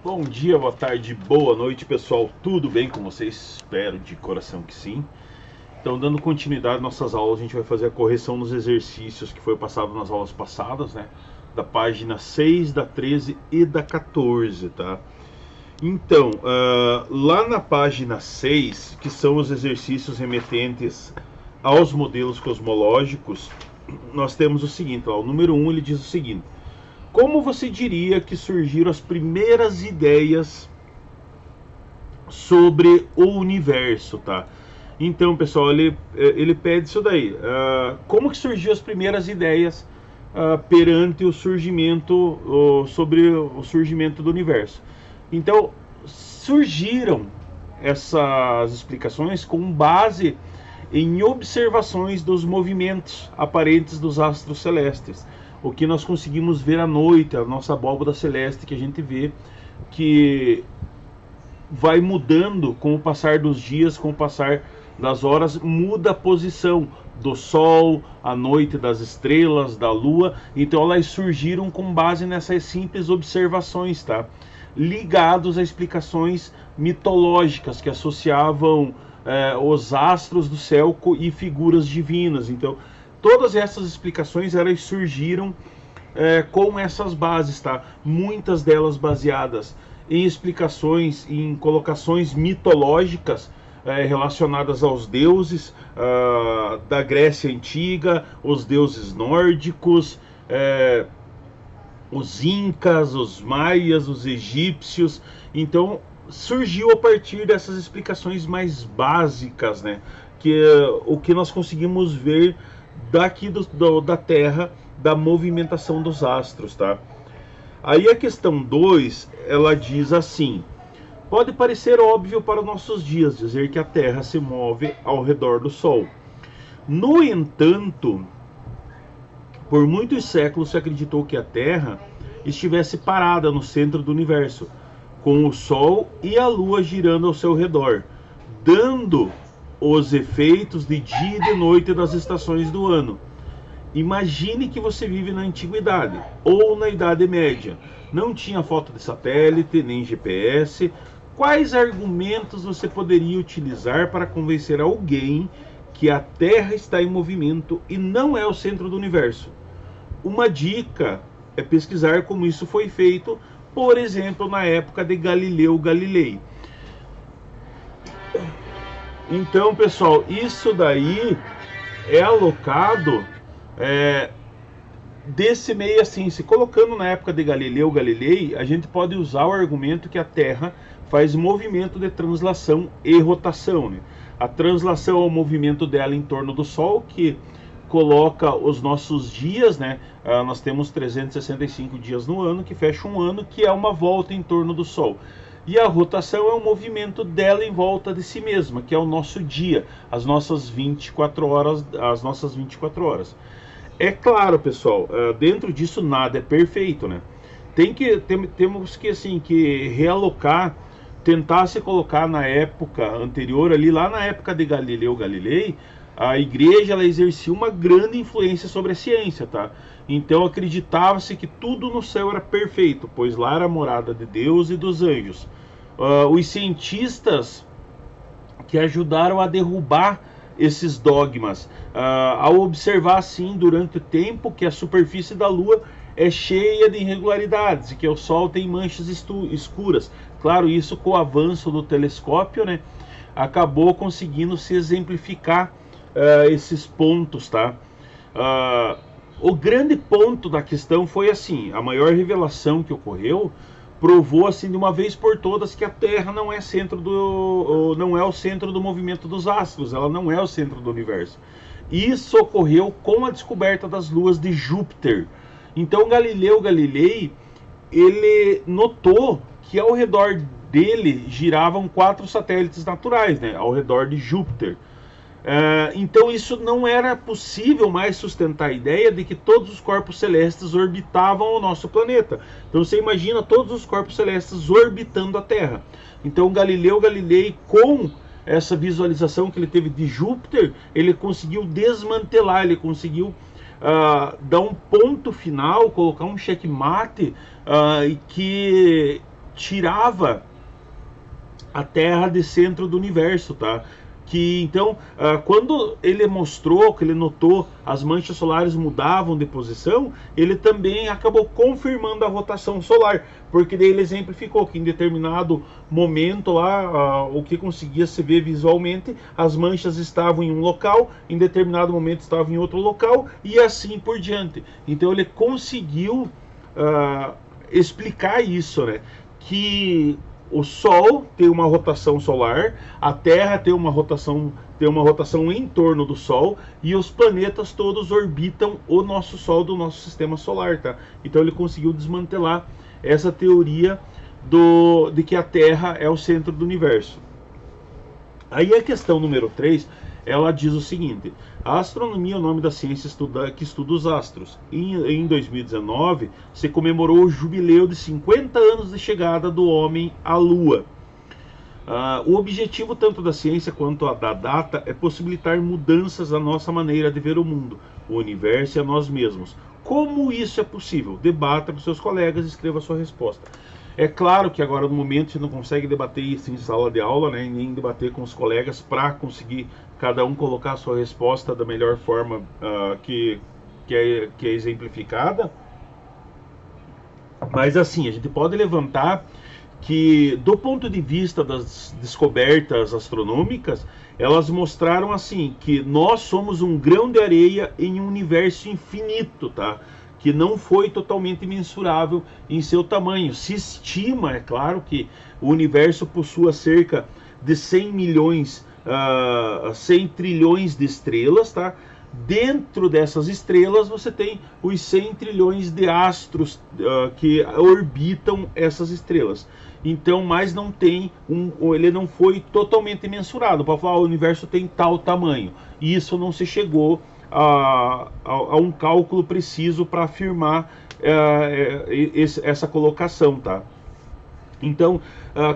Bom dia, boa tarde, boa noite, pessoal. Tudo bem com vocês? Espero de coração que sim. Então, dando continuidade às nossas aulas, a gente vai fazer a correção nos exercícios que foi passado nas aulas passadas, né? Da página 6, da 13 e da 14, tá? Então, lá na página 6, que são os exercícios remetentes aos modelos cosmológicos, nós temos o seguinte, ó, o número 1 ele diz o seguinte: como você diria que surgiram as primeiras ideias sobre o universo, tá? Então, pessoal, ele pede isso daí. Como que surgiram as primeiras ideias perante o surgimento, sobre o surgimento do universo? Então, surgiram essas explicações com base em observações dos movimentos aparentes dos astros celestes. O que nós conseguimos ver à noite, a nossa abóbada celeste, que a gente vê que vai mudando com o passar dos dias, com o passar das horas, muda a posição do Sol, a noite, das estrelas, da Lua. Então elas surgiram com base nessas simples observações, tá? Ligados a explicações mitológicas que associavam os astros do céu e figuras divinas. Então todas essas explicações elas surgiram com essas bases, tá? Muitas delas baseadas em explicações, em colocações mitológicas relacionadas aos deuses da Grécia Antiga, os deuses nórdicos, os incas, os maias, os egípcios. Então surgiu a partir dessas explicações mais básicas, né? Que o que nós conseguimos ver daqui da Terra, da movimentação dos astros, tá? Aí a questão 2, ela diz assim: pode parecer óbvio para os nossos dias dizer que a Terra se move ao redor do Sol. No entanto, por muitos séculos se acreditou que a Terra estivesse parada no centro do universo, com o Sol e a Lua girando ao seu redor, dando os efeitos de dia e de noite das estações do ano. Imagine que você vive na Antiguidade ou na Idade Média. Não tinha foto de satélite, nem GPS. Quais argumentos você poderia utilizar para convencer alguém que a Terra está em movimento e não é o centro do universo? Uma dica é pesquisar como isso foi feito, por exemplo, na época de Galileu Galilei. Então, pessoal, isso daí é alocado desse meio assim, se colocando na época de Galileu Galilei, a gente pode usar o argumento que a Terra faz movimento de translação e rotação, né? A translação é o movimento dela em torno do Sol, que coloca os nossos dias, né? Nós temos 365 dias no ano, que fecha um ano, que é uma volta em torno do Sol. E a rotação é o movimento dela em volta de si mesma, que é o nosso dia, as nossas 24 horas. É claro, pessoal, dentro disso nada é perfeito, né? Temos que, assim, que realocar, tentar se colocar na época anterior, ali lá na época de Galileu Galilei, a igreja ela exercia uma grande influência sobre a ciência, tá? Então acreditava-se que tudo no céu era perfeito, pois lá era a morada de Deus e dos anjos. Os cientistas que ajudaram a derrubar esses dogmas, ao observar assim durante o tempo que a superfície da Lua é cheia de irregularidades e que o Sol tem manchas escuras. Claro, isso com o avanço do telescópio, né, acabou conseguindo se exemplificar esses pontos, tá? O grande ponto da questão foi assim: a maior revelação que ocorreu provou assim de uma vez por todas que a Terra não é o centro do movimento dos astros, ela não é o centro do universo. Isso ocorreu com a descoberta das luas de Júpiter. Então Galileu Galilei, ele notou que ao redor dele giravam 4 satélites naturais, né, ao redor de Júpiter. Então isso não era possível mais sustentar a ideia de que todos os corpos celestes orbitavam o nosso planeta. Então você imagina todos os corpos celestes orbitando a Terra. Então Galileu Galilei, com essa visualização que ele teve de Júpiter, ele conseguiu desmantelar, ele conseguiu dar um ponto final, colocar um checkmate que tirava a Terra de centro do universo, tá? Que então, quando ele mostrou, que ele notou as manchas solares mudavam de posição, ele também acabou confirmando a rotação solar, porque daí ele exemplificou que em determinado momento lá, o que conseguia se ver visualmente, as manchas estavam em um local, em determinado momento estavam em outro local, e assim por diante. Então ele conseguiu explicar isso, né? Que o Sol tem uma rotação solar, a Terra tem uma rotação em torno do Sol, e os planetas todos orbitam o nosso Sol do nosso sistema solar, tá? Então ele conseguiu desmantelar essa teoria de que a Terra é o centro do universo. Aí a questão número 3, ela diz o seguinte: a astronomia é o nome da ciência que estuda os astros. Em 2019, se comemorou o jubileu de 50 anos de chegada do homem à Lua. O objetivo tanto da ciência quanto da data é possibilitar mudanças na nossa maneira de ver o mundo, o universo e a nós mesmos. Como isso é possível? Debata com seus colegas e escreva a sua resposta. É claro que agora no momento você não consegue debater isso em sala de aula, né, nem debater com os colegas para conseguir cada um colocar a sua resposta da melhor forma que é exemplificada. Mas assim, a gente pode levantar que do ponto de vista das descobertas astronômicas, elas mostraram assim que nós somos um grão de areia em um universo infinito, tá? Que não foi totalmente mensurável em seu tamanho. Se estima, é claro, que o universo possua cerca de 100 trilhões de estrelas, tá? Dentro dessas estrelas você tem os 100 trilhões de astros que orbitam essas estrelas. Então, mas não tem ele não foi totalmente mensurado para falar o universo tem tal tamanho. E isso não se chegou a um cálculo preciso para afirmar essa colocação, tá? Então,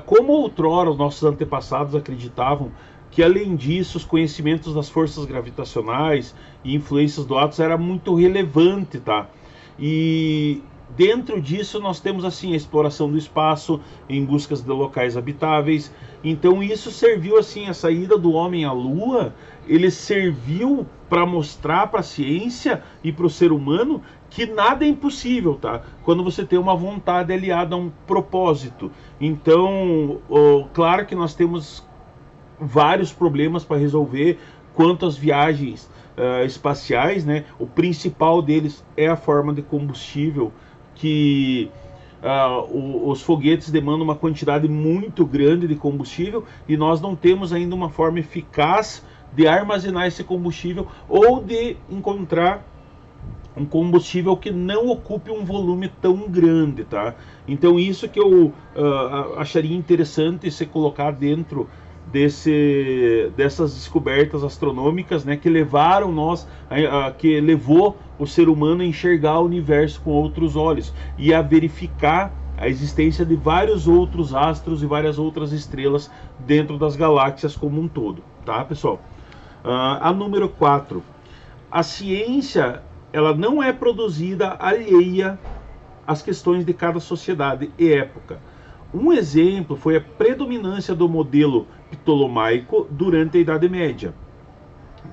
como outrora os nossos antepassados acreditavam que além disso os conhecimentos das forças gravitacionais e influências do átomo era muito relevante, tá? E dentro disso nós temos assim a exploração do espaço em busca de locais habitáveis. Então isso serviu assim, a saída do homem à Lua, ele serviu para mostrar para a ciência e para o ser humano que nada é impossível, tá? Quando você tem uma vontade aliada a um propósito. Então, claro que nós temos vários problemas para resolver quanto às viagens espaciais, né? O principal deles é a forma de combustível que os foguetes demandam uma quantidade muito grande de combustível e nós não temos ainda uma forma eficaz de armazenar esse combustível ou de encontrar um combustível que não ocupe um volume tão grande, tá? Então isso que eu acharia interessante se colocar dentro dessas descobertas astronômicas, né, que levaram que levou o ser humano a enxergar o universo com outros olhos e a verificar a existência de vários outros astros e várias outras estrelas dentro das galáxias como um todo, tá, pessoal? A número 4, a ciência ela não é produzida alheia às questões de cada sociedade e época. Um exemplo foi a predominância do modelo ptolomaico durante a Idade Média,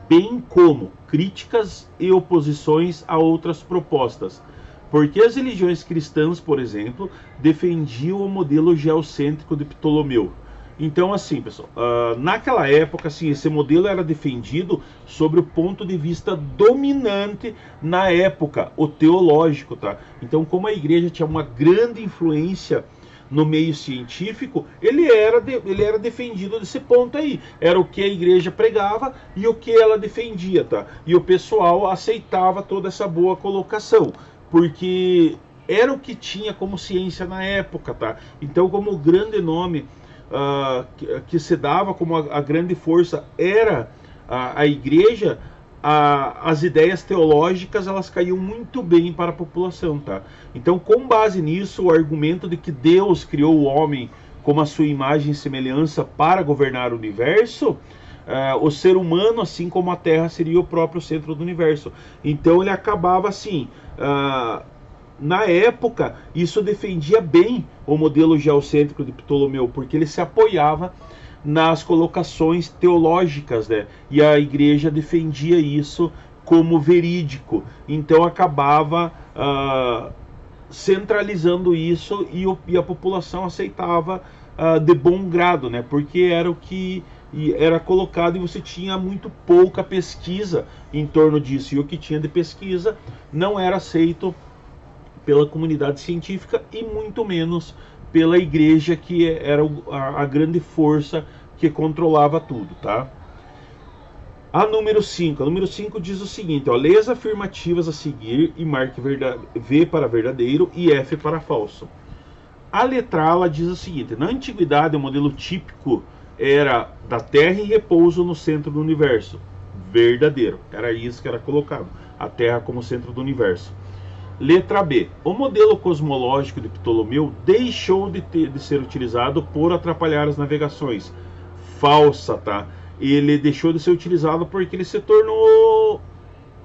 bem como críticas e oposições a outras propostas, porque as religiões cristãs, por exemplo, defendiam o modelo geocêntrico de Ptolomeu. Então, assim, pessoal, naquela época, assim, esse modelo era defendido sobre o ponto de vista dominante na época, o teológico, tá? Então, como a igreja tinha uma grande influência no meio científico, ele era defendido desse ponto aí. Era o que a igreja pregava e o que ela defendia, tá? E o pessoal aceitava toda essa boa colocação, porque era o que tinha como ciência na época, tá? Então, como o grande nome que se dava, como a grande força era a igreja, as ideias teológicas elas caíam muito bem para a população, tá? Então, com base nisso, o argumento de que Deus criou o homem como a sua imagem e semelhança para governar o universo, o ser humano, assim como a Terra, seria o próprio centro do universo. Então ele acabava assim na época, isso defendia bem o modelo geocêntrico de Ptolomeu, porque ele se apoiava nas colocações teológicas, né? E a igreja defendia isso como verídico. Então acabava centralizando isso e a população aceitava de bom grado, né? Porque era o que era colocado e você tinha muito pouca pesquisa em torno disso. E o que tinha de pesquisa não era aceito pela comunidade científica e muito menos pela igreja, que era a grande força que controlava tudo, tá? A número 5. A número 5 diz o seguinte, ó, lê as afirmativas a seguir e marque V para verdadeiro e F para falso. A letra A, ela diz o seguinte, na antiguidade o modelo típico era da Terra em repouso no centro do universo. Verdadeiro, era isso que era colocado, a Terra como centro do universo. Letra B. O modelo cosmológico de Ptolomeu deixou de ser utilizado por atrapalhar as navegações. Falsa, tá? Ele deixou de ser utilizado porque ele se tornou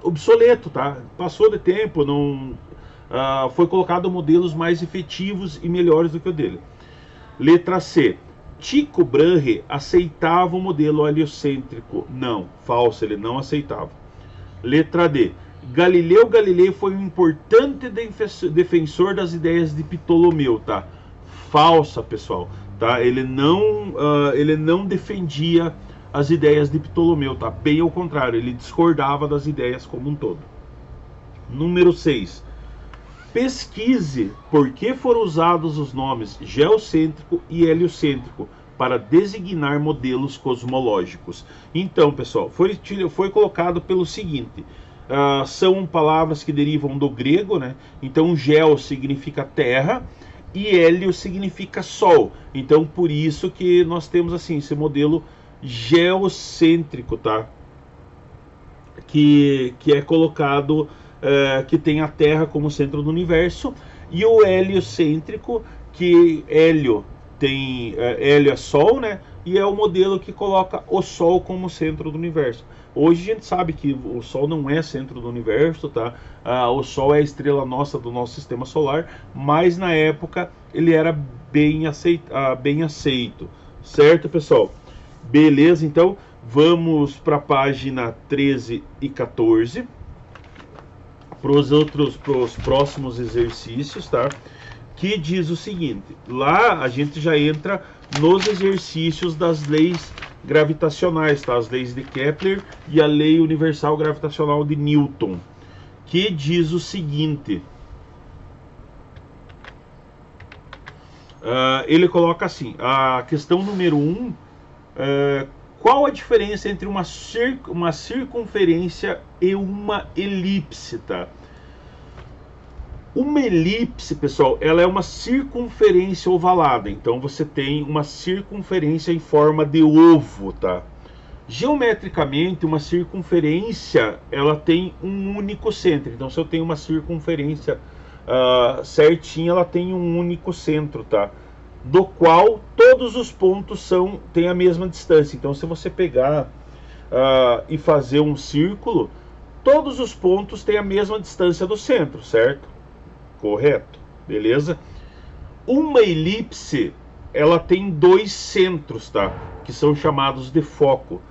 obsoleto, tá? Passou de tempo, não foi colocado modelos mais efetivos e melhores do que o dele. Letra C. Tycho Brahe aceitava o modelo heliocêntrico. Não, falso, ele não aceitava. Letra D. Galileu Galilei foi um importante defensor das ideias de Ptolomeu, tá? Falsa, pessoal, tá? Ele não defendia as ideias de Ptolomeu, tá? Bem ao contrário, ele discordava das ideias como um todo. Número 6. Pesquise por que foram usados os nomes geocêntrico e heliocêntrico para designar modelos cosmológicos. Então, pessoal, foi colocado pelo seguinte... são palavras que derivam do grego, né? Então geo significa terra e hélio significa sol. Então por isso que nós temos assim esse modelo geocêntrico, tá? Que é colocado, que tem a Terra como centro do universo, e o heliocêntrico, que hélio hélio é sol, né? E é o modelo que coloca o Sol como centro do universo. Hoje a gente sabe que o Sol não é centro do universo, tá? O Sol é a estrela nossa do nosso sistema solar, mas na época ele era bem aceito. Certo, pessoal? Beleza, então vamos para a página 13 e 14, para os próximos exercícios, tá? Que diz o seguinte, lá a gente já entra nos exercícios das leis gravitacionais, tá? As leis de Kepler e a lei universal gravitacional de Newton, que diz o seguinte, ele coloca assim, a questão número 1, qual a diferença entre uma circunferência e uma elipse, tá? Uma elipse, pessoal, ela é uma circunferência ovalada. Então você tem uma circunferência em forma de ovo, tá? Geometricamente, uma circunferência, ela tem um único centro. Então se eu tenho uma circunferência certinha, ela tem um único centro, tá? Do qual todos os pontos têm a mesma distância. Então se você pegar e fazer um círculo, todos os pontos têm a mesma distância do centro, certo? Correto, beleza? Uma elipse, ela tem dois centros, tá? Que são chamados de foco.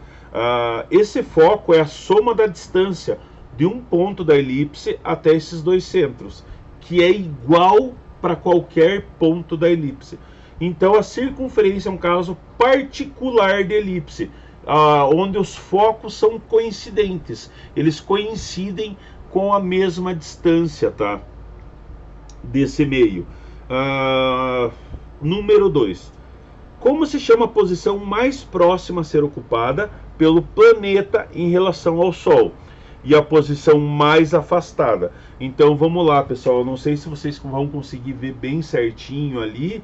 Esse foco é a soma da distância de um ponto da elipse até esses dois centros, que é igual para qualquer ponto da elipse. Então a circunferência é um caso particular de elipse, onde os focos são coincidentes. Eles coincidem com a mesma distância, tá? Desse meio. Número 2. Como se chama a posição mais próxima a ser ocupada pelo planeta em relação ao Sol? E a posição mais afastada. Então vamos lá, pessoal. Eu não sei se vocês vão conseguir ver bem certinho ali.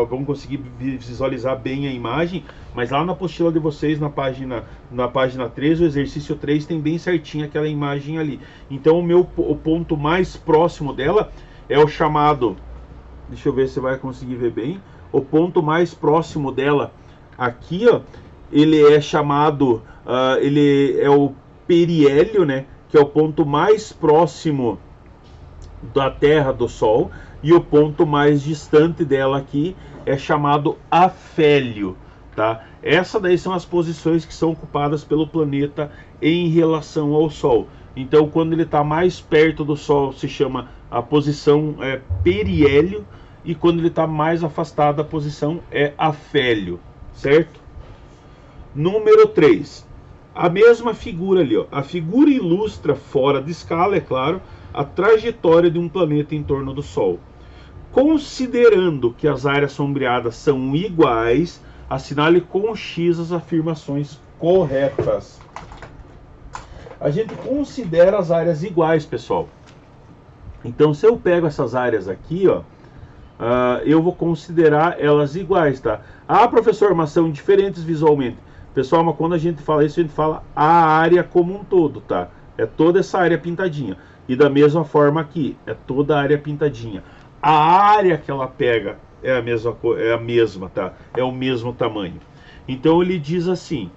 Vão conseguir visualizar bem a imagem. Mas lá na apostila de vocês, na página 3, o exercício 3, tem bem certinho aquela imagem ali. Então o ponto mais próximo dela é o chamado, deixa eu ver se vai conseguir ver bem, o ponto mais próximo dela aqui, ó, ele é chamado, ele é o periélio, né, que é o ponto mais próximo da Terra do Sol, e o ponto mais distante dela aqui é chamado afélio, tá? Essa daí são as posições que são ocupadas pelo planeta em relação ao Sol. Então, quando ele está mais perto do Sol, se chama a posição periélio, e quando ele está mais afastado, a posição é afélio, certo? Número 3. A mesma figura ali, ó. A figura ilustra, fora de escala, é claro, a trajetória de um planeta em torno do Sol. Considerando que as áreas sombreadas são iguais, assinale com X as afirmações corretas. A gente considera as áreas iguais, pessoal. Então, se eu pego essas áreas aqui, ó, eu vou considerar elas iguais, tá? Ah, professor, mas são diferentes visualmente. Pessoal, mas quando a gente fala isso, a gente fala a área como um todo, tá? É toda essa área pintadinha. E da mesma forma aqui, é toda a área pintadinha. A área que ela pega é a mesma, tá? É o mesmo tamanho. Então ele diz assim,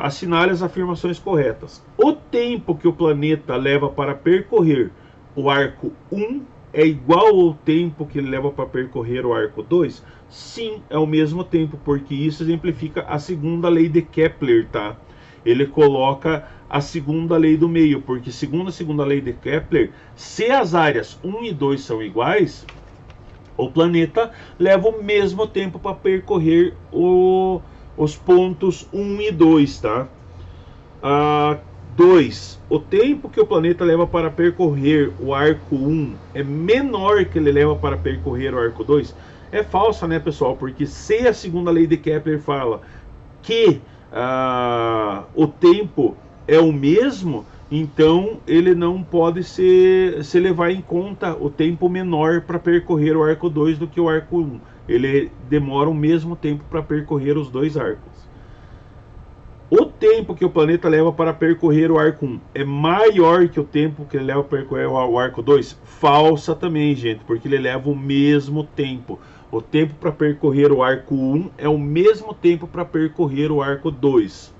assinale as afirmações corretas. O tempo que o planeta leva para percorrer o arco 1 é igual ao tempo que ele leva para percorrer o arco 2? Sim, é o mesmo tempo, porque isso exemplifica a segunda lei de Kepler, tá? Ele coloca a segunda lei do meio, porque segundo a segunda lei de Kepler, se as áreas 1 e 2 são iguais, o planeta leva o mesmo tempo para percorrer os pontos 1 e 2, tá? 2. O tempo que o planeta leva para percorrer o arco 1 é menor que ele leva para percorrer o arco 2? É falsa, né, pessoal? Porque se a segunda lei de Kepler fala que o tempo é o mesmo, então ele não pode se levar em conta o tempo menor para percorrer o arco 2 do que o arco 1. Ele demora o mesmo tempo para percorrer os dois arcos. O tempo que o planeta leva para percorrer o arco 1 é maior que o tempo que ele leva para percorrer o arco 2? Falsa também, gente, porque ele leva o mesmo tempo. O tempo para percorrer o arco 1 é o mesmo tempo para percorrer o arco 2.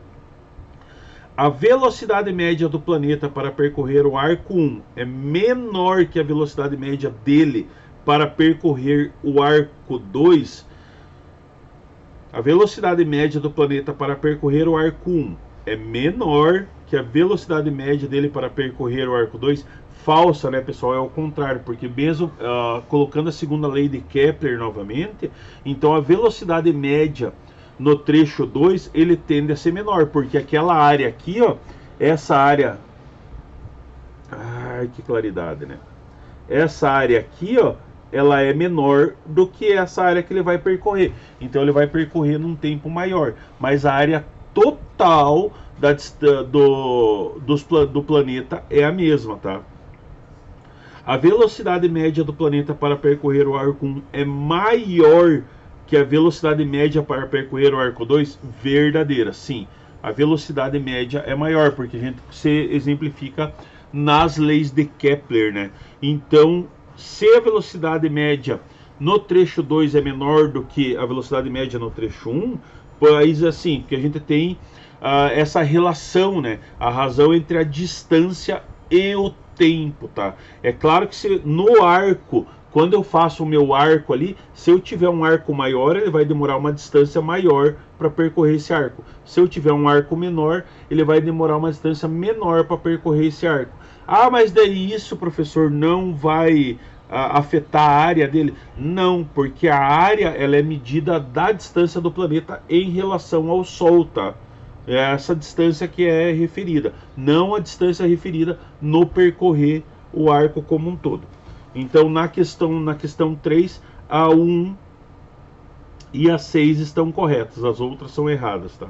A velocidade média do planeta para percorrer o arco 1 é menor que a velocidade média dele para percorrer o arco 2. A velocidade média do planeta para percorrer o arco 1 é menor que a velocidade média dele para percorrer o arco 2. Falsa, né, pessoal? É o contrário, porque mesmo colocando a segunda lei de Kepler novamente, então a velocidade média no trecho 2 ele tende a ser menor, porque aquela área aqui, ó, essa área, ai, que claridade, né? Essa área aqui, ó, ela é menor do que essa área que ele vai percorrer. Então ele vai percorrer num tempo maior. Mas a área total do planeta é a mesma, tá? A velocidade média do planeta para percorrer o arco 1 é maior que a velocidade média para percorrer o arco 2? Verdadeira, sim. A velocidade média é maior, porque a gente se exemplifica nas leis de Kepler, né? Então, se a velocidade média no trecho 2 é menor do que a velocidade média no trecho 1, pois assim, porque a gente tem essa relação, né? A razão entre a distância e o tempo, tá? É claro que se no arco, quando eu faço o meu arco ali, se eu tiver um arco maior, ele vai demorar uma distância maior para percorrer esse arco. Se eu tiver um arco menor, ele vai demorar uma distância menor para percorrer esse arco. Ah, mas daí isso, professor, não vai afetar a área dele? Não, porque a área ela é medida da distância do planeta em relação ao Sol, tá? É essa distância que é referida, não a distância referida no percorrer o arco como um todo. Então, na questão 3, a 1 e a 6 estão corretas, as outras são erradas, tá?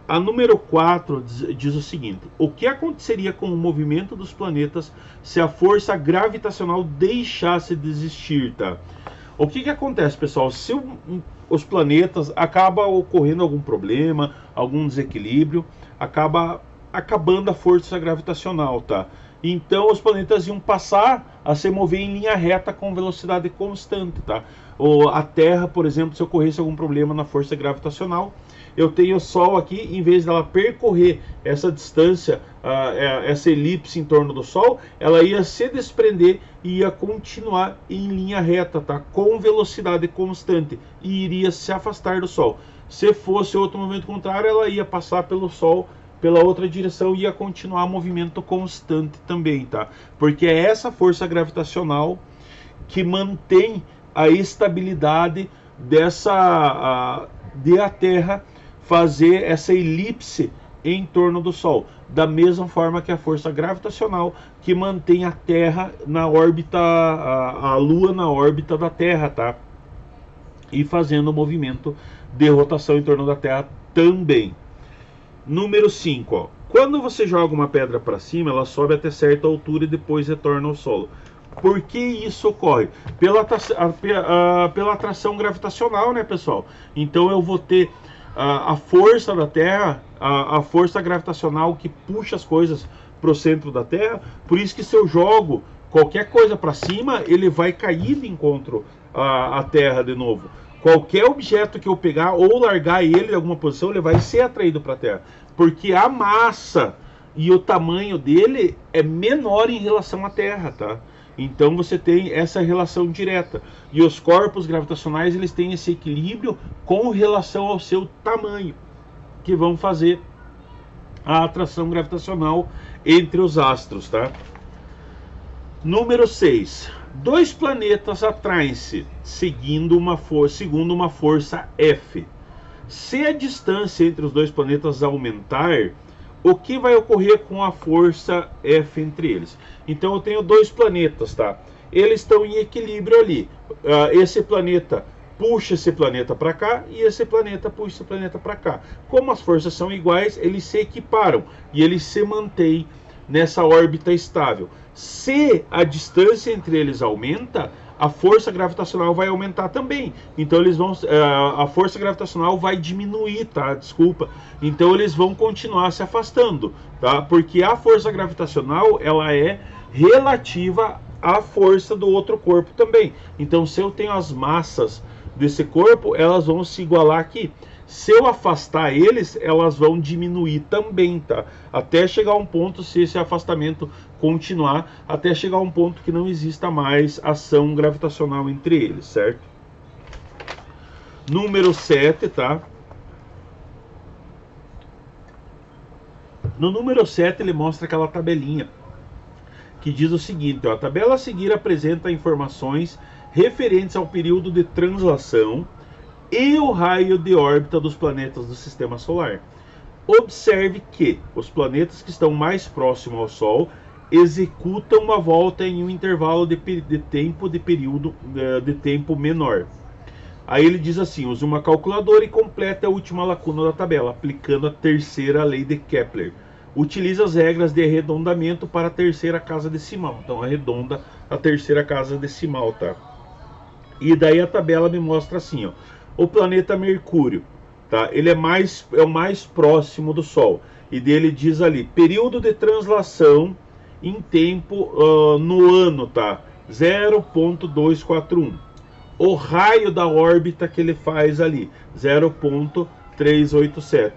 A número 4 diz o seguinte: o que aconteceria com o movimento dos planetas se a força gravitacional deixasse de existir, tá? O que acontece, pessoal? Se os planetas acaba ocorrendo algum problema, algum desequilíbrio, acaba acabando a força gravitacional, tá? então os planetas iam passar a se mover em linha reta com velocidade constante, tá? Ou a Terra, por exemplo, se ocorresse algum problema na força gravitacional, eu tenho o Sol aqui, em vez dela percorrer essa distância, essa elipse em torno do Sol, ela ia se desprender e ia continuar em linha reta, tá? Com velocidade constante, e iria se afastar do Sol. Se fosse outro movimento contrário, ela ia passar pelo Sol pela outra direção e ia continuar movimento constante também, tá? Porque é essa força gravitacional que mantém a estabilidade de a Terra fazer essa elipse em torno do Sol, da mesma forma que a força gravitacional que mantém a Terra na órbita, a Lua na órbita da Terra, tá? E fazendo o movimento de rotação em torno da Terra também. Número 5, ó. Quando você joga uma pedra para cima, ela sobe até certa altura e depois retorna ao solo. Por que isso ocorre? Pela atração gravitacional, né, pessoal? Então eu vou ter a força da Terra, a força gravitacional que puxa as coisas para o centro da Terra. Por isso que se eu jogo qualquer coisa para cima, ele vai cair de encontro à Terra de novo. Qualquer objeto que eu pegar ou largar ele em alguma posição, ele vai ser atraído para a Terra. Porque a massa e o tamanho dele é menor em relação à Terra, tá? Então você tem essa relação direta. E os corpos gravitacionais, eles têm esse equilíbrio com relação ao seu tamanho, que vão fazer a atração gravitacional entre os astros, tá? Número 6. Dois planetas atraem-se segundo uma força F. Se a distância entre os dois planetas aumentar, o que vai ocorrer com a força F entre eles? Então eu tenho dois planetas, tá? Eles estão em equilíbrio ali. Esse planeta puxa esse planeta para cá e esse planeta puxa esse planeta para cá. Como as forças são iguais, eles se equiparam e eles se mantêm nessa órbita estável. Se a distância entre eles aumenta, a força gravitacional vai aumentar também. Então eles vão, a força gravitacional vai diminuir, tá? Desculpa. Então eles vão continuar se afastando, tá? Porque a força gravitacional, ela é relativa à força do outro corpo também. Então se eu tenho as massas desse corpo, elas vão se igualar aqui. Se eu afastar eles, elas vão diminuir também, tá? Até chegar a um ponto, se esse afastamento continuar, até chegar a um ponto que não exista mais ação gravitacional entre eles, certo? Número 7, tá? No número 7 ele mostra aquela tabelinha que diz o seguinte, ó, a tabela a seguir apresenta informações referentes ao período de translação e o raio de órbita dos planetas do Sistema Solar. Observe que os planetas que estão mais próximos ao Sol executam uma volta em um intervalo de tempo menor. Aí ele diz assim, use uma calculadora e complete a última lacuna da tabela, aplicando a terceira lei de Kepler. Utilize as regras de arredondamento para a terceira casa decimal. Então arredonda a terceira casa decimal, tá? E daí a tabela me mostra assim, ó. O planeta Mercúrio, tá? Ele é o mais próximo do Sol. E dele diz ali, período de translação em tempo no ano, tá? 0.241. O raio da órbita que ele faz ali, 0.387.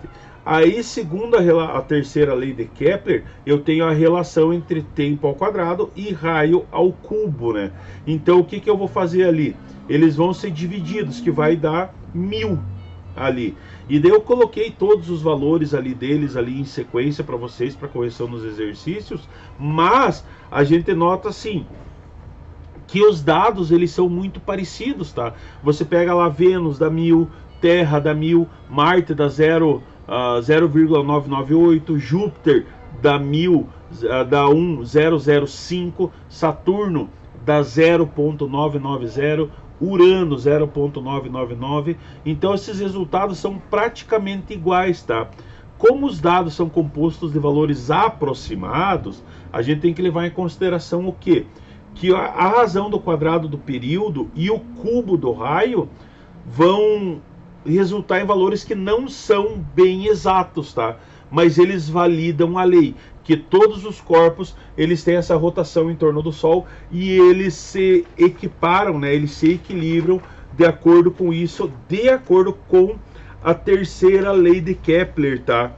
Aí, segundo a terceira lei de Kepler, eu tenho a relação entre tempo ao quadrado e raio ao cubo, né? Então, o que eu vou fazer ali? Eles vão ser divididos, que vai dar 1000 ali. E daí eu coloquei todos os valores ali deles ali em sequência para vocês, para correção nos exercícios, mas a gente nota assim que os dados eles são muito parecidos, tá? Você pega lá Vênus dá 1000, Terra dá 1000, Marte dá 0,998, Júpiter dá 1000, dá 1005, Saturno dá 0.990, Urano 0.999. Então esses resultados são praticamente iguais, tá? Como os dados são compostos de valores aproximados, a gente tem que levar em consideração o quê? Que a razão do quadrado do período e o cubo do raio vão resultar em valores que não são bem exatos, tá? Mas eles validam a lei, que todos os corpos eles têm essa rotação em torno do Sol e eles se equiparam, né? Eles se equilibram de acordo com isso, de acordo com a terceira lei de Kepler, tá?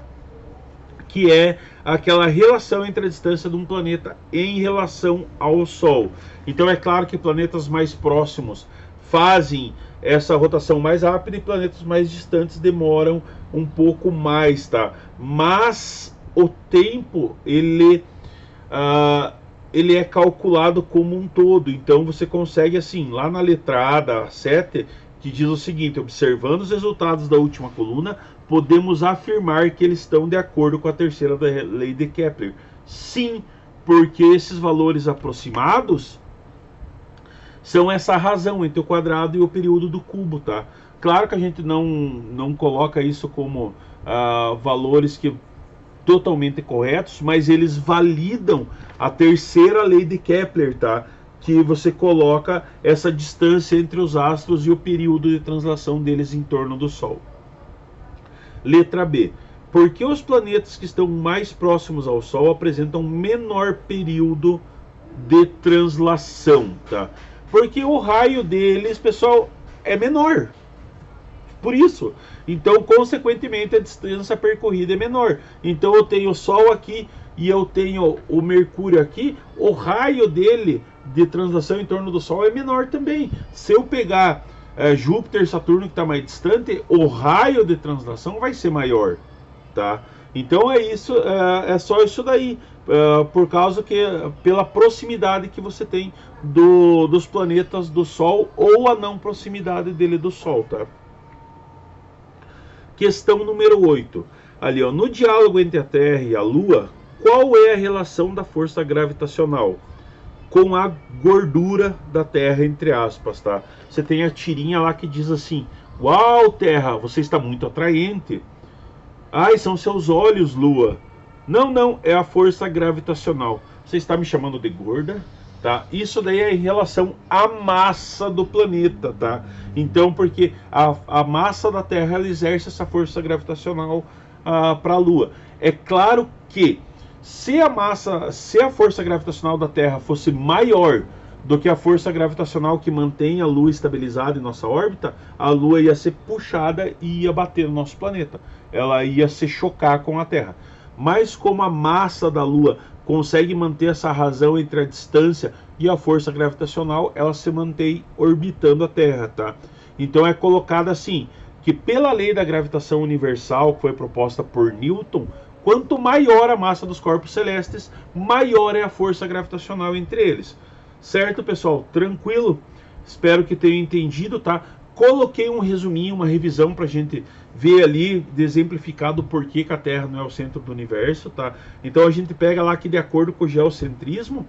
Que é aquela relação entre a distância de um planeta em relação ao Sol. Então é claro que planetas mais próximos fazem essa rotação mais rápida e planetas mais distantes demoram um pouco mais, tá? Mas o tempo ele é calculado como um todo. Então você consegue assim, lá na letra A da 7, que diz o seguinte: observando os resultados da última coluna, podemos afirmar que eles estão de acordo com a terceira lei de Kepler. Sim, porque esses valores aproximados são essa razão entre o quadrado e o período do cubo, tá? Claro que a gente não coloca isso como valores que totalmente corretos, mas eles validam a terceira lei de Kepler, tá? Que você coloca essa distância entre os astros e o período de translação deles em torno do Sol. Letra B. Por que os planetas que estão mais próximos ao Sol apresentam menor período de translação, tá? Porque o raio deles, pessoal, é menor. Por isso, então consequentemente a distância percorrida é menor. Então eu tenho o Sol aqui e eu tenho o Mercúrio aqui, o raio dele de translação em torno do Sol é menor também. Se eu pegar Júpiter, Saturno, que está mais distante, o raio de translação vai ser maior, tá? Então é isso, é só isso daí, por causa que pela proximidade que você tem dos planetas do Sol ou a não proximidade dele do Sol, tá? Questão número 8. Ali, ó, no diálogo entre a Terra e a Lua, qual é a relação da força gravitacional com a gordura da Terra, entre aspas, tá? Você tem a tirinha lá que diz assim: uau, Terra, você está muito atraente. Ai, são seus olhos, Lua. Não, é a força gravitacional. Você está me chamando de gorda? Tá? Isso daí é em relação à massa do planeta, tá? Então, porque a massa da Terra ela exerce essa força gravitacional para a Lua. É claro que se a força gravitacional da Terra fosse maior do que a força gravitacional que mantém a Lua estabilizada em nossa órbita, a Lua ia ser puxada e ia bater no nosso planeta. Ela ia se chocar com a Terra. Mas como a massa da Lua consegue manter essa razão entre a distância e a força gravitacional, ela se mantém orbitando a Terra, tá? Então é colocado assim, que pela lei da gravitação universal, que foi proposta por Newton, quanto maior a massa dos corpos celestes, maior é a força gravitacional entre eles. Certo, pessoal? Tranquilo? Espero que tenham entendido, tá? Coloquei um resuminho, uma revisão para a gente ver ali, exemplificado o porquê que a Terra não é o centro do universo, tá? Então a gente pega lá que de acordo com o geocentrismo,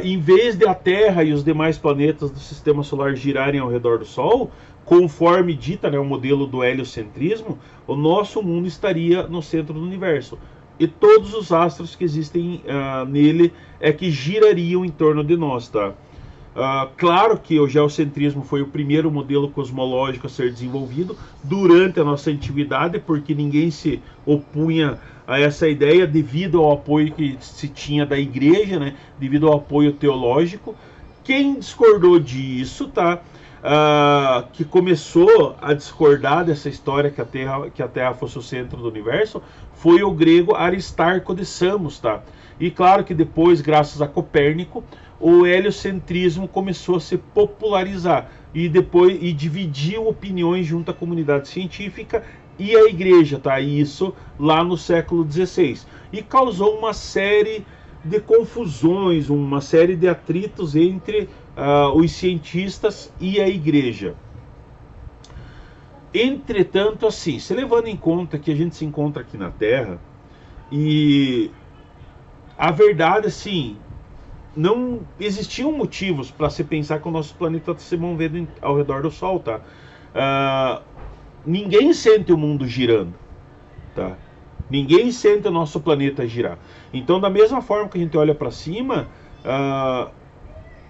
em vez de a Terra e os demais planetas do Sistema Solar girarem ao redor do Sol, conforme dita, né, o modelo do heliocentrismo, o nosso mundo estaria no centro do universo. E todos os astros que existem nele é que girariam em torno de nós, tá? Claro que o geocentrismo foi o primeiro modelo cosmológico a ser desenvolvido durante a nossa antiguidade, porque ninguém se opunha a essa ideia devido ao apoio que se tinha da igreja, né? Devido ao apoio teológico. Quem discordou disso, tá? Que começou a discordar dessa história que a Terra fosse o centro do universo, foi o grego Aristarco de Samos, tá? E claro que depois, graças a Copérnico, o heliocentrismo começou a se popularizar e dividiu opiniões junto à comunidade científica e à igreja, tá? E isso lá no século XVI. E causou uma série de confusões, uma série de atritos entre os cientistas e a igreja. Entretanto, assim, se levando em conta que a gente se encontra aqui na Terra, e a verdade, assim, não existiam motivos para se pensar que o nosso planeta está se movendo ao redor do Sol, tá? Ninguém sente o mundo girando, tá? Ninguém sente o nosso planeta girar. Então, da mesma forma que a gente olha para cima,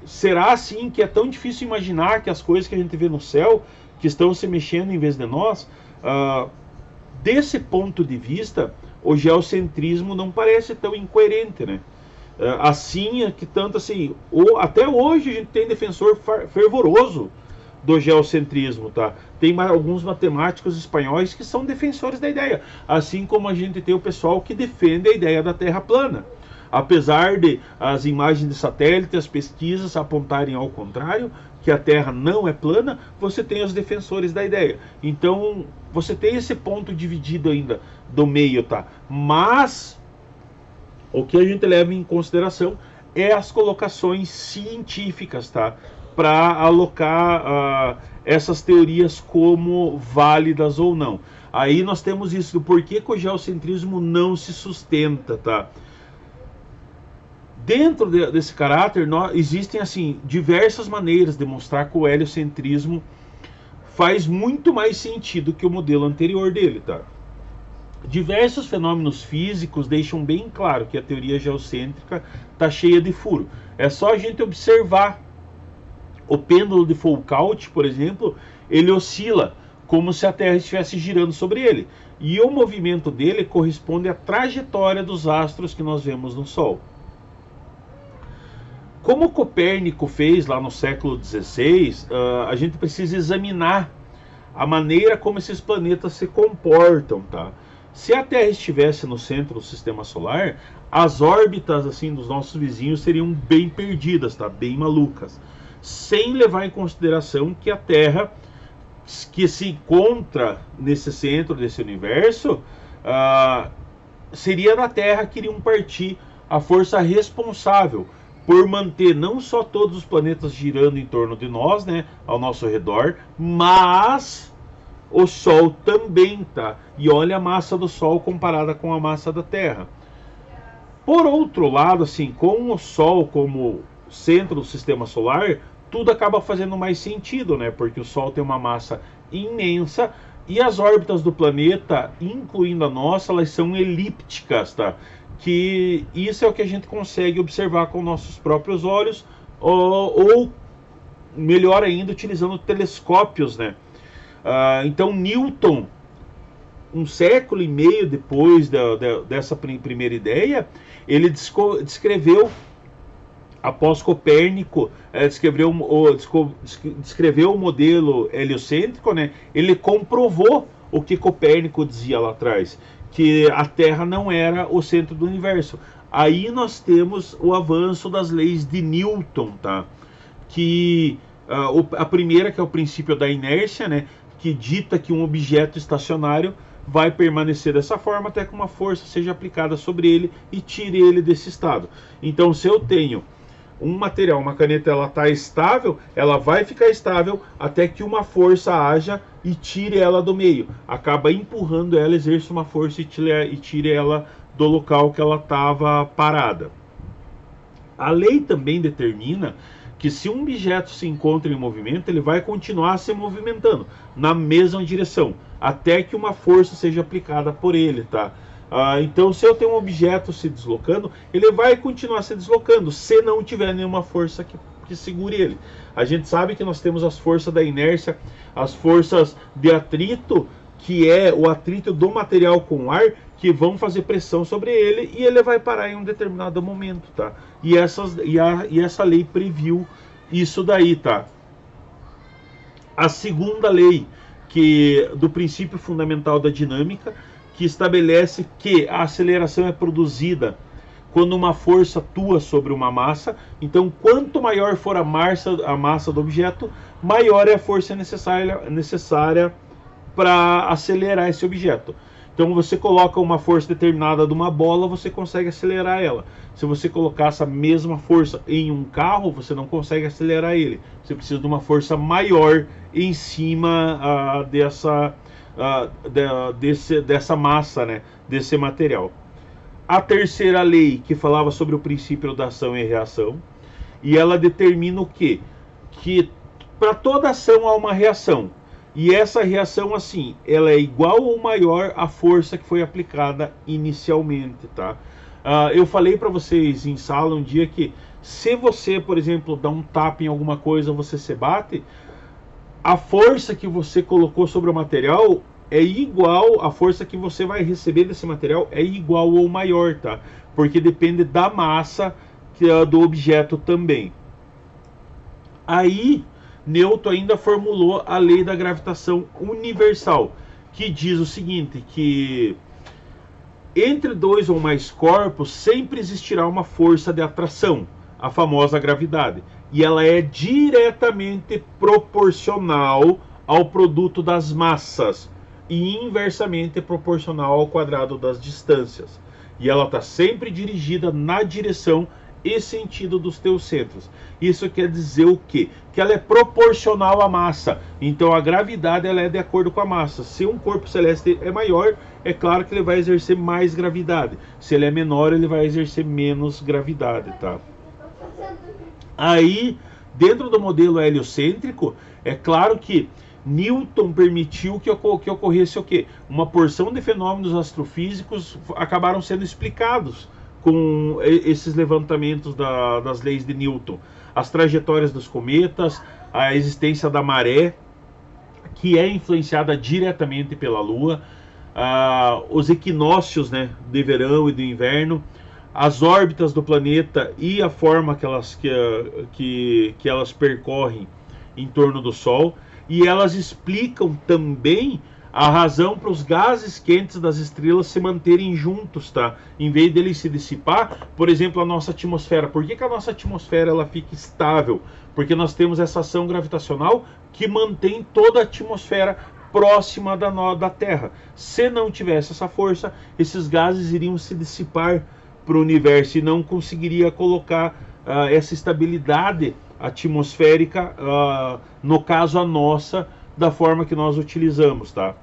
será assim que é tão difícil imaginar que as coisas que a gente vê no céu, que estão se mexendo em vez de nós, desse ponto de vista, o geocentrismo não parece tão incoerente, né? Assim, que tanto assim, até hoje a gente tem defensor fervoroso do geocentrismo, tá? Tem alguns matemáticos espanhóis que são defensores da ideia, assim como a gente tem o pessoal que defende a ideia da Terra plana. Apesar de as imagens de satélite, as pesquisas apontarem ao contrário, que a Terra não é plana, você tem os defensores da ideia. Então, você tem esse ponto dividido ainda do meio, tá? Mas o que a gente leva em consideração é as colocações científicas, tá? Para alocar essas teorias como válidas ou não. Aí nós temos isso do porquê que o geocentrismo não se sustenta, tá? Dentro desse caráter, existem assim diversas maneiras de mostrar que o heliocentrismo faz muito mais sentido que o modelo anterior dele, tá? Diversos fenômenos físicos deixam bem claro que a teoria geocêntrica está cheia de furo. É só a gente observar o pêndulo de Foucault, por exemplo, ele oscila como se a Terra estivesse girando sobre ele. E o movimento dele corresponde à trajetória dos astros que nós vemos no Sol. Como Copérnico fez lá no século XVI, a gente precisa examinar a maneira como esses planetas se comportam, tá? Se a Terra estivesse no centro do Sistema Solar, as órbitas assim dos nossos vizinhos seriam bem perdidas, tá? Bem malucas. Sem levar em consideração que a Terra, que se encontra nesse centro desse universo, seria da Terra que iriam partir a força responsável por manter não só todos os planetas girando em torno de nós, né, ao nosso redor, mas o Sol também, tá? E olha a massa do Sol comparada com a massa da Terra. Por outro lado, assim, com o Sol como centro do Sistema Solar, tudo acaba fazendo mais sentido, né? Porque o Sol tem uma massa imensa e as órbitas do planeta, incluindo a nossa, elas são elípticas, tá? Que isso é o que a gente consegue observar com nossos próprios olhos, ou melhor ainda, utilizando telescópios, né? Então Newton, um século e meio depois dessa primeira ideia, ele descreveu, após Copérnico descreveu o modelo heliocêntrico, né? Ele comprovou o que Copérnico dizia lá atrás, que a Terra não era o centro do universo. Aí nós temos o avanço das leis de Newton, tá? Que a primeira, que é o princípio da inércia, né? Que dita que um objeto estacionário vai permanecer dessa forma até que uma força seja aplicada sobre ele e tire ele desse estado. Então, se eu tenho um material, uma caneta, ela está estável, ela vai ficar estável até que uma força haja e tire ela do meio. Acaba empurrando ela, exerce uma força e tire ela do local que ela estava parada. A lei também determina que se um objeto se encontra em movimento, ele vai continuar se movimentando na mesma direção, até que uma força seja aplicada por ele, tá? Então, se eu tenho um objeto se deslocando, ele vai continuar se deslocando, se não tiver nenhuma força que segure ele. A gente sabe que nós temos as forças da inércia, as forças de atrito, que é o atrito do material com o ar, que vão fazer pressão sobre ele e ele vai parar em um determinado momento, tá? E essa lei previu isso daí, tá? A segunda lei, do princípio fundamental da dinâmica, que estabelece que a aceleração é produzida quando uma força atua sobre uma massa. Então, quanto maior for a massa do objeto, maior é a força necessária para acelerar esse objeto. Então, você coloca uma força determinada de uma bola, você consegue acelerar ela. Se você colocar essa mesma força em um carro, você não consegue acelerar ele. Você precisa de uma força maior em cima dessa massa, né, desse material. A terceira lei, que falava sobre o princípio da ação e reação, e ela determina o quê? Que para toda ação há uma reação. E essa reação, assim, ela é igual ou maior à força que foi aplicada inicialmente, tá? Eu falei para vocês em sala um dia que se você, por exemplo, dá um tapa em alguma coisa, você se bate, a força que você colocou sobre o material é igual, a força que você vai receber desse material é igual ou maior, tá? Porque depende da massa do objeto também. Aí, Newton ainda formulou a lei da gravitação universal, que diz o seguinte, que entre dois ou mais corpos sempre existirá uma força de atração, a famosa gravidade, e ela é diretamente proporcional ao produto das massas e inversamente proporcional ao quadrado das distâncias. E ela está sempre dirigida na direção e sentido dos teus centros. Isso quer dizer o quê? Que ela é proporcional à massa. Então a gravidade ela é de acordo com a massa. Se um corpo celeste é maior, é claro que ele vai exercer mais gravidade. Se ele é menor, ele vai exercer menos gravidade, tá? Aí, dentro do modelo heliocêntrico, é claro que Newton permitiu que ocorresse o quê? Uma porção de fenômenos astrofísicos acabaram sendo explicados com esses levantamentos das leis de Newton. As trajetórias dos cometas, a existência da maré, que é influenciada diretamente pela Lua, os equinócios, né, de verão e do inverno, as órbitas do planeta e a forma que elas percorrem em torno do Sol. E elas explicam também a razão para os gases quentes das estrelas se manterem juntos, tá? Em vez deles se dissipar, por exemplo, a nossa atmosfera. Por que a nossa atmosfera ela fica estável? Porque nós temos essa ação gravitacional que mantém toda a atmosfera próxima da Terra. Se não tivesse essa força, esses gases iriam se dissipar para o universo e não conseguiria colocar essa estabilidade atmosférica, no caso a nossa, da forma que nós utilizamos, tá?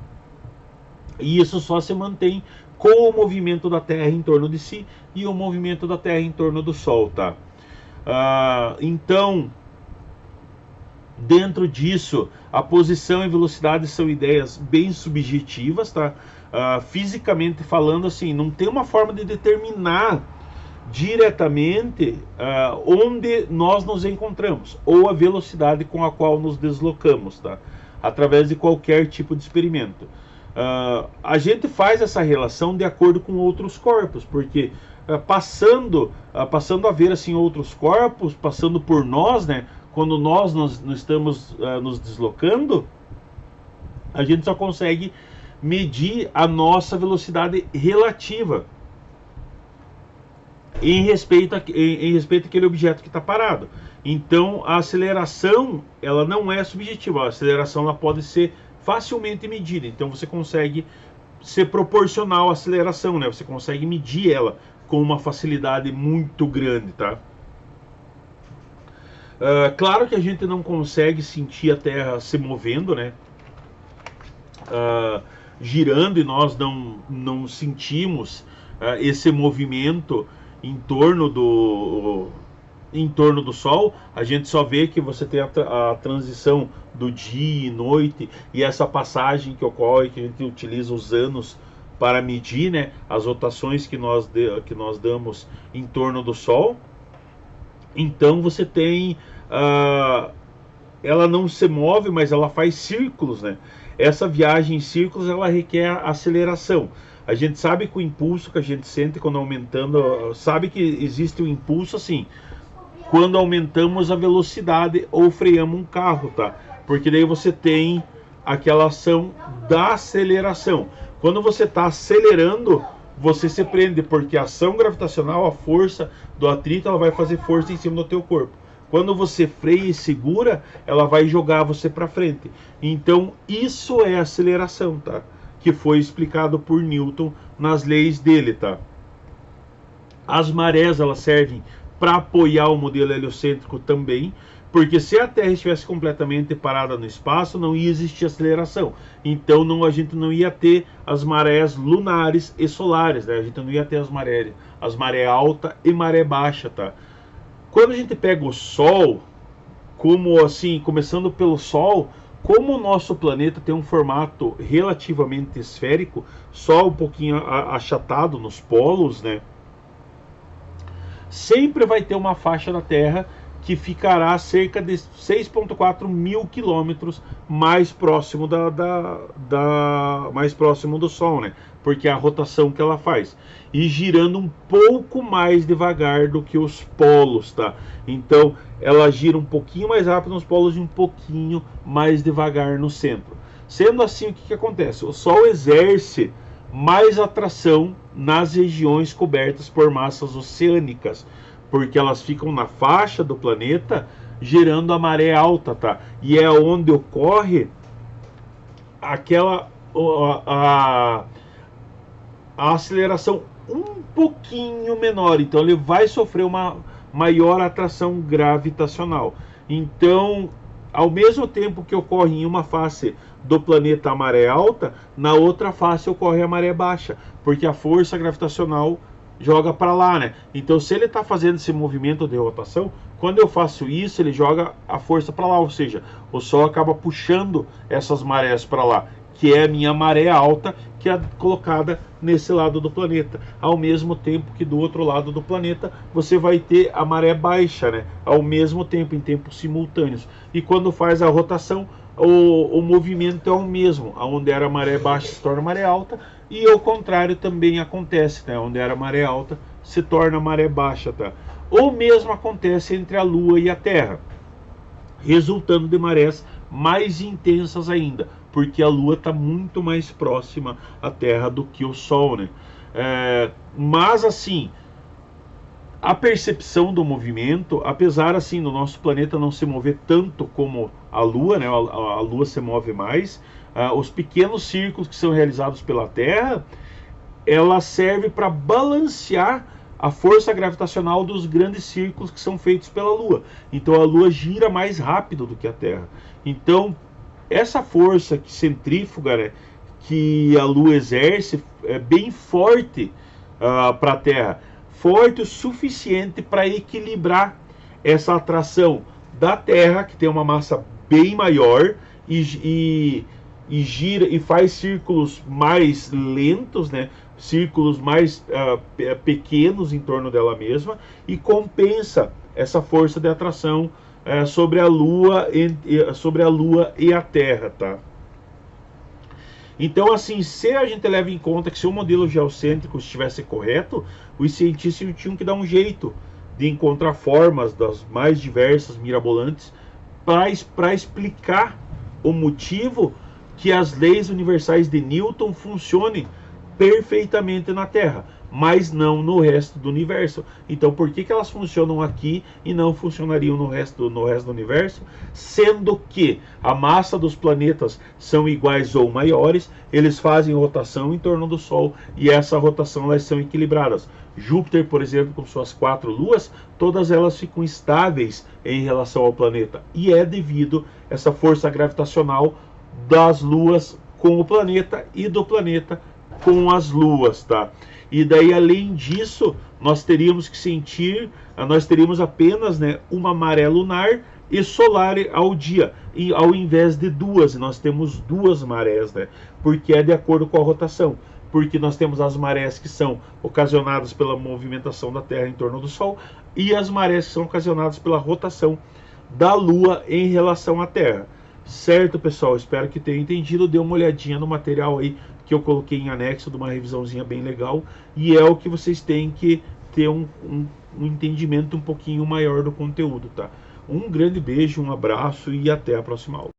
E isso só se mantém com o movimento da Terra em torno de si e o movimento da Terra em torno do Sol, tá? Então, dentro disso, a posição e velocidade são ideias bem subjetivas, tá? Fisicamente falando, assim, não tem uma forma de determinar diretamente onde nós nos encontramos ou a velocidade com a qual nos deslocamos, tá? Através de qualquer tipo de experimento. A gente faz essa relação de acordo com outros corpos, porque passando a ver assim outros corpos, passando por nós, né? Quando nós estamos nos deslocando, a gente só consegue medir a nossa velocidade relativa em respeito àquele objeto que está parado. Então a aceleração ela não é subjetiva, a aceleração ela pode ser facilmente medida. Então você consegue ser proporcional à aceleração, né? Você consegue medir ela com uma facilidade muito grande, tá? Claro que a gente não consegue sentir a Terra se movendo, né? Girando, e nós não sentimos esse movimento em torno do Sol. A gente só vê que você tem a transição do dia e noite e essa passagem que ocorre, que a gente utiliza os anos para medir, né, as rotações que nós damos em torno do Sol. Então você tem ela não se move, mas ela faz círculos, né? Essa viagem em círculos ela requer aceleração. A gente sabe que o impulso que a gente sente quando aumentando, sabe que existe um impulso assim, quando aumentamos a velocidade ou freamos um carro, tá? Porque daí você tem aquela ação da aceleração. Quando você está acelerando, você se prende, porque a ação gravitacional, a força do atrito, ela vai fazer força em cima do teu corpo. Quando você freia e segura, ela vai jogar você para frente. Então isso é aceleração, tá? Que foi explicado por Newton nas leis dele, tá? As marés elas servem para apoiar o modelo heliocêntrico também, porque se a Terra estivesse completamente parada no espaço, não ia existir aceleração. Então a gente não ia ter as marés lunares e solares, né? A gente não ia ter as maré alta e maré baixa, tá? Quando a gente pega o Sol, como assim, começando pelo Sol, como o nosso planeta tem um formato relativamente esférico, só um pouquinho achatado nos polos, né? Sempre vai ter uma faixa da Terra que ficará a cerca de 6,4 mil quilômetros mais próximo mais próximo do Sol, né? Porque é a rotação que ela faz. E girando um pouco mais devagar do que os polos, tá? Então, ela gira um pouquinho mais rápido nos polos e um pouquinho mais devagar no centro. Sendo assim, o que acontece? O Sol exerce mais atração nas regiões cobertas por massas oceânicas, porque elas ficam na faixa do planeta gerando a maré alta, tá? E é onde ocorre aquela a aceleração um pouquinho menor, então ele vai sofrer uma maior atração gravitacional. Então, ao mesmo tempo que ocorre em uma face do planeta a maré alta, na outra face ocorre a maré baixa, porque a força gravitacional joga para lá, né? Então, se ele está fazendo esse movimento de rotação, quando eu faço isso, ele joga a força para lá, ou seja, o Sol acaba puxando essas marés para lá, que é a minha maré alta, que é colocada nesse lado do planeta. Ao mesmo tempo que do outro lado do planeta, você vai ter a maré baixa, né? Ao mesmo tempo, em tempos simultâneos. E quando faz a rotação, o movimento é o mesmo. Onde era maré baixa se torna maré alta, e ao contrário também acontece, né? Onde era maré alta se torna maré baixa, tá? O mesmo acontece entre a Lua e a Terra, resultando de marés mais intensas ainda, porque a Lua está muito mais próxima à Terra do que o Sol, né? Mas assim, a percepção do movimento, apesar assim do nosso planeta não se mover tanto como a Lua, né? A Lua se move mais. Os pequenos círculos que são realizados pela Terra, ela serve para balancear a força gravitacional dos grandes círculos que são feitos pela Lua. Então a Lua gira mais rápido do que a Terra. Então essa força centrífuga, né, que a Lua exerce é bem forte para a Terra. Forte o suficiente para equilibrar essa atração da Terra, que tem uma massa bem maior e gira e faz círculos mais lentos, né? Círculos mais pequenos em torno dela mesma, e compensa essa força de atração sobre a Lua e a Terra, tá? Então, assim, se a gente leva em conta que se o modelo geocêntrico estivesse correto, os cientistas tinham que dar um jeito de encontrar formas das mais diversas, mirabolantes, para explicar o motivo que as leis universais de Newton funcionem perfeitamente na Terra, mas não no resto do universo. Então, por que elas funcionam aqui e não funcionariam no resto do universo? Sendo que a massa dos planetas são iguais ou maiores, eles fazem rotação em torno do Sol, e essa rotação elas são equilibradas. Júpiter, por exemplo, com suas 4 luas, todas elas ficam estáveis em relação ao planeta, e é devido a essa força gravitacional das luas com o planeta e do planeta com as luas, tá? E daí, além disso, nós teríamos apenas, né, uma maré lunar e solar ao dia, e ao invés de duas. Nós temos duas marés, né? Porque é de acordo com a rotação. Porque nós temos as marés que são ocasionadas pela movimentação da Terra em torno do Sol, e as marés que são ocasionadas pela rotação da Lua em relação à Terra. Certo, pessoal? Espero que tenham entendido. Dê uma olhadinha no material aí que eu coloquei em anexo, de uma revisãozinha bem legal, e é o que vocês têm que ter um entendimento um pouquinho maior do conteúdo, tá? Um grande beijo, um abraço e até a próxima aula.